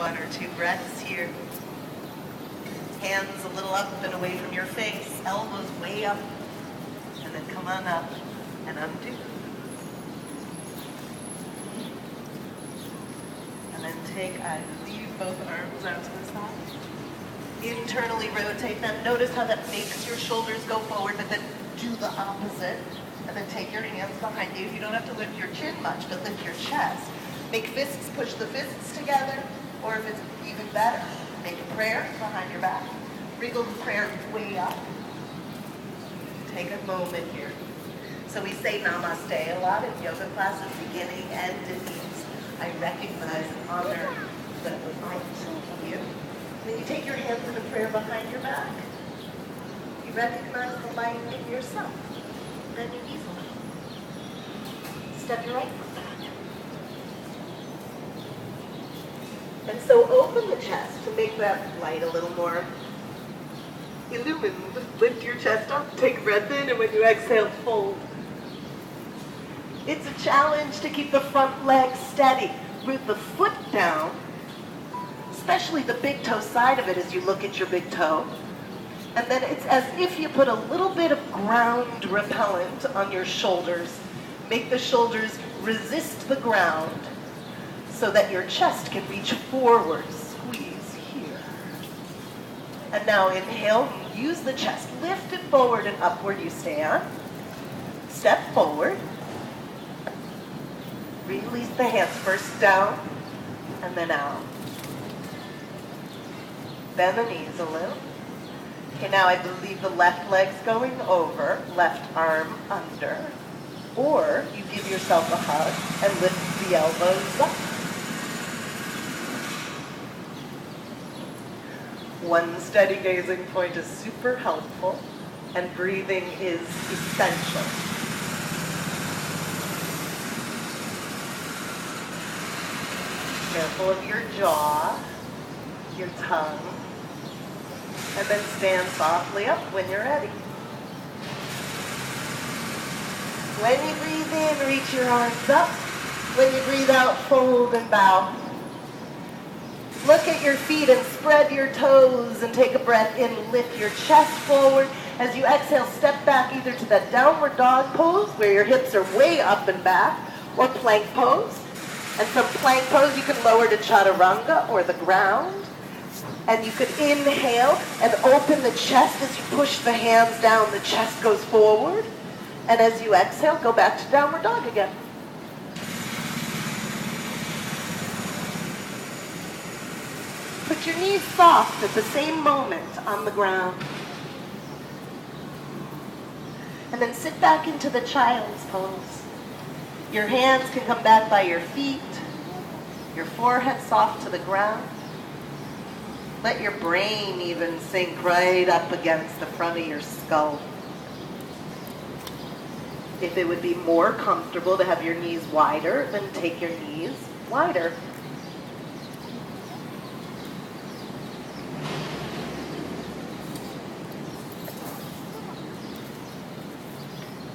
1 or 2 breaths here. Hands a little up and away from your face, elbows way up, and then come on up and undo. And then leave both arms out to the side. Internally rotate them. Notice how that makes your shoulders go forward, but then do the opposite. And then take your hands behind you. You don't have to lift your chin much, but lift your chest. Make fists, push the fists together, or if it's even better, make a prayer behind your back. Wriggle the prayer way up. Take a moment here. So we say namaste a lot in yoga classes, beginning and endings. I recognize and honor the light in you. Then you take your hands in a prayer behind your back. You recognize the light in yourself. Bend your knees a little. Step your right foot back. And so open the chest to make that light a little more illumined. Lift your chest up, take a breath in, and when you exhale, fold. It's a challenge to keep the front leg steady. Root the foot down, especially the big toe side of it as you look at your big toe. And then it's as if you put a little bit of ground repellent on your shoulders. Make the shoulders resist the ground so that your chest can reach forward. Squeeze here. And now inhale, use the chest. Lift it forward and up where you stand. Step forward. Release the hands first down and then out. Bend the knees a little. Okay, now I believe the left leg's going over, left arm under. Or you give yourself a hug and lift the elbows up. One steady gazing point is super helpful, and breathing is essential. Careful of your jaw, your tongue, and then stand softly up when you're ready. When you breathe in, reach your arms up. When you breathe out, fold and bow. Look at your feet and spread your toes and take a breath in. Lift your chest forward. As you exhale, step back either to that downward dog pose where your hips are way up and back, or plank pose. And from plank pose, you can lower to chaturanga or the ground. And you could inhale and open the chest as you push the hands down. The chest goes forward. And as you exhale, go back to downward dog again. Put your knees soft at the same moment on the ground. And then sit back into the child's pose. Your hands can come back by your feet. Your forehead soft to the ground. Let your brain even sink right up against the front of your skull. If it would be more comfortable to have your knees wider, then take your knees wider.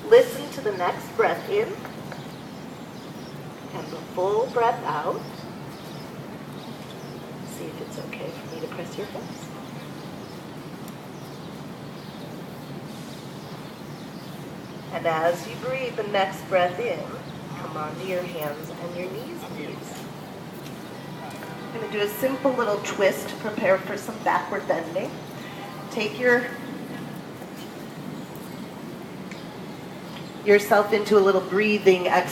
Listen to the next breath in and the full breath out. See if it's okay for me to press your hips. And as you breathe the next breath in, come onto your hands and your knees, please. I'm going to do a simple little twist to prepare for some backward bending. Take yourself into a little breathing exercise.